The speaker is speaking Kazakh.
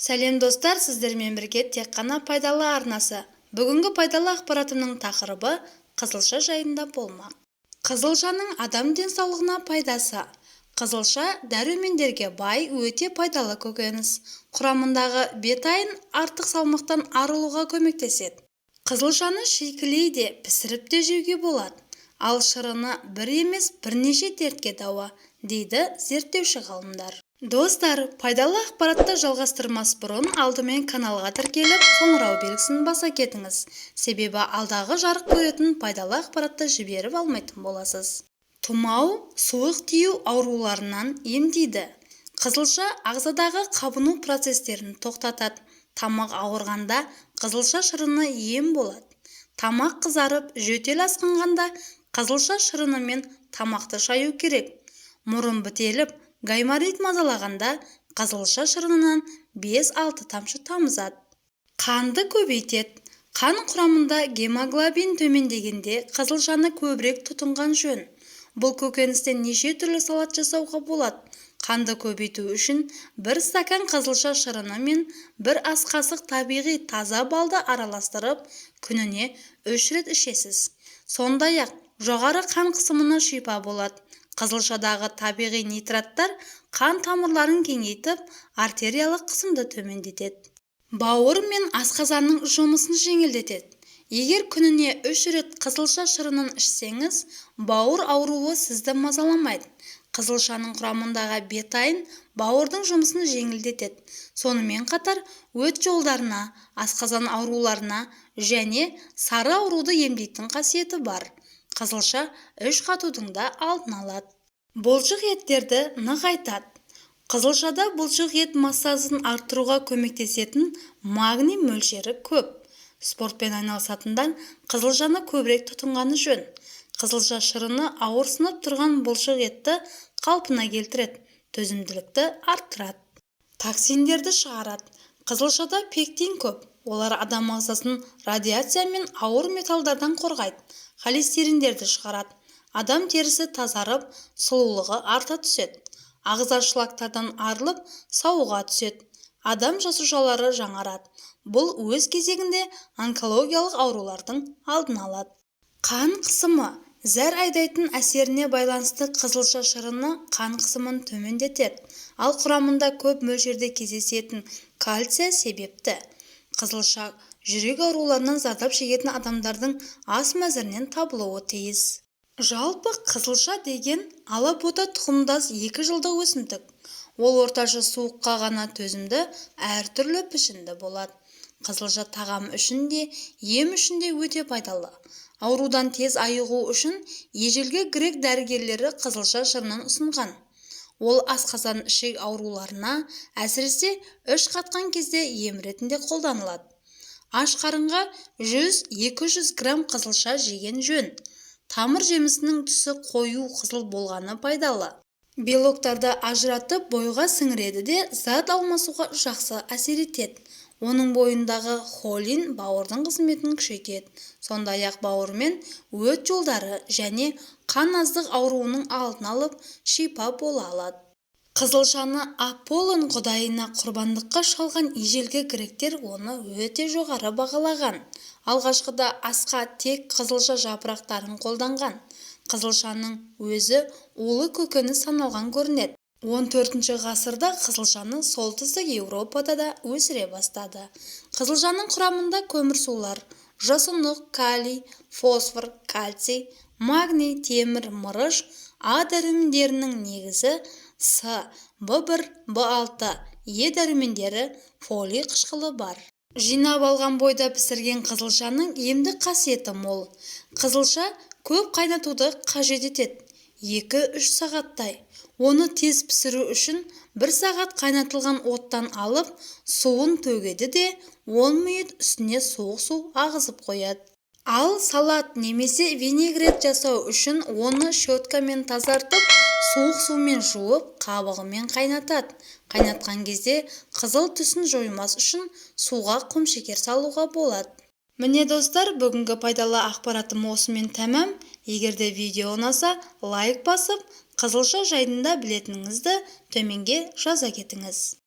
Сәлем достар, сіздермен бірге тек қана пайдалы арнасы. Бүгінгі пайдалы ақпаратымның тақырыбы қызылша жайында болмақ. Қызылшаның адам денсаулығына пайдасы. Қызылша дәрумендерге бай, өте пайдалы көкөніс. Құрамындағы бетайн артық салмақтан арылуға көмектеседі. Қызылшаны шикілейде, пісіріп те жеуге болады. Ал шырыны бір емес бірнеше дертке дауа, дейді зерттеуші ғалымдар. Достар, пайдалы ақпаратты жалғастырмас бұрын алдымен каналға тіркеліп, қоңырау белгісін баса кетіңіз. Себебі алдағы жарық көретін пайдалы ақпаратты жіберіп алмайтын боласыз. Тұмау, суық тию ауруларынан емдейді. Қызылша ағзадағы қабыну процестерін тоқтатады. Тамақ ауырғанда қызылша шырыны ем болады. Тамақ қызарып, жөтел асқынғанда қызылша шырынымен тамақты шаю керек. Мұрын бітеліп, гайморит мазалағанда қызылша шырынынан 5-6 тамшы тамызады. Қанды көбейтеді. Қан құрамында гемоглобин төмендегенде қызылшаны көбірек тұтынған жөн. Бұл көкөністен неше түрлі салат жасауға болады. Қанды көбейту үшін 1 стакан қызылша шырыны мен 1 ас қасық табиғи таза балды араластырып, күніне 3 рет ішесіз. Сондай-ақ жоғары қан қысымына шипа болады. Қызылшадағы табиғи нитраттар қан тамырларын кеңейтіп, артериялық қысымды төмендетеді. Бауыр мен асқазанның жұмысын жеңілдетеді. Егер күніне 3 рет қызылша шырынын ішсеңіз, бауыр ауруы сізді мазаламайды. Қызылшаның құрамындағы бетайн бауырдың жұмысын жеңілдетеді. Сонымен қатар өт жолдарына, асқазан ауруларына және сары ауруды емдейтін қасиеті бар. Қызылша іш қатудың да алдын алады. Бұлшық еттерді нығайтады. Қызылшада бұлшық ет массасын арттыруға көмектесетін магний мөлшері көп. Спортпен айналысатындар қызылшаны көбірек тұтынғаны жөн. Қызылша шырыны ауырсынып тұрған бұлшық етті қалпына келтіреді, төзімділікті арттырады. Токсиндерді шығарады. Қызылшада пектин көп. Олар адам ағзасын радиация мен ауыр металдардан қорғайды. Холестериндерді шығарады. Адам терісі тазарып, сұлулығы арта түседі. Ағза шлактардан арылып, сауыға түседі. Адам жасушалары жаңарады. Бұл өз кезегінде онкологиялық аурулардың алдын алады. Қан қысымы. Зәр айдайтын әсеріне байланысты қызылша шырыны қан қысымын төмендетеді. Ал құрамында көп мөлшерде кездесетін кальций себепті. Қызылша жүрек ауруларынан зардап шегетін адамдардың ас мәзірінен табылуы тиіс. Жалпы қызылша деген алабота тұқымдас 2 жылдық өсімдік. Ол орташа суыққа ғана төзімді, әртүрлі пішінді болады. Қызылша тағам үшін де, ем үшін де өте пайдалы. Аурудан тез айығу үшін ежелгі грек дәрігерлері қызылша шырынын ұсынған. Ол асқазан ішек ауруларына, әсіресе үш қатқан кезде ем ретінде қолданылады. Аш қарынға 100-200 грамм қызылша жеген жөн. Тамыр жемісінің түсі қою қызыл болғаны пайдалы. Белоктарды ажыратып бойға сіңіреді де зат алмасуға жақсы әсер етеді. Оның бойындағы холин бауырдың қызметін күшейтеді. Сондай-ақ бауыр мен өт жолдары және қан аздық ауруының алдын алып, шипа бола алады. Қызылшаны Аполлон құдайына құрбандыққа шалған ежелгі гректер оны өте жоғары бағалаған. Алғашқыда асқа тек қызылша жапырақтарын қолданған. Қызылшаның өзі улы көкөніс саналған көрінеді. 14 ғасырда қызылшаны солтүстік Еуропада да өсіре бастады. Қызылшаның құрамында көмірсулар, жасұнық, калий, фосфор, кальций, магний, темір, мырыш, А дәрумендерінің негізі С, В1, В6, Е дәрумендері, фолий қышқылы бар. Жинап алған бойда пісірген қызылшаның емдік қасиеті мол. Қызылша көп қайнатуды қажет етеді. 2-3 сағаттай. Оны тез пісіру үшін 1 сағат қайнатылған оттан алып, суын төгеді де 10 минут үстіне суық су ағызып қояды. Ал салат немесе винегрет жасау үшін оны щеткамен тазартып, суық сумен жуып, қабығымен қайнатады. Қайнатқан кезде қызыл түсін жоймас үшін суға құмшекер салуға болады. Міне достар, бүгінгі пайдалы ақпаратым осымен тәмам. Егерде видео ұнаса, лайк басып, қызылша жайында білетініңізді төменге жаза кетіңіз.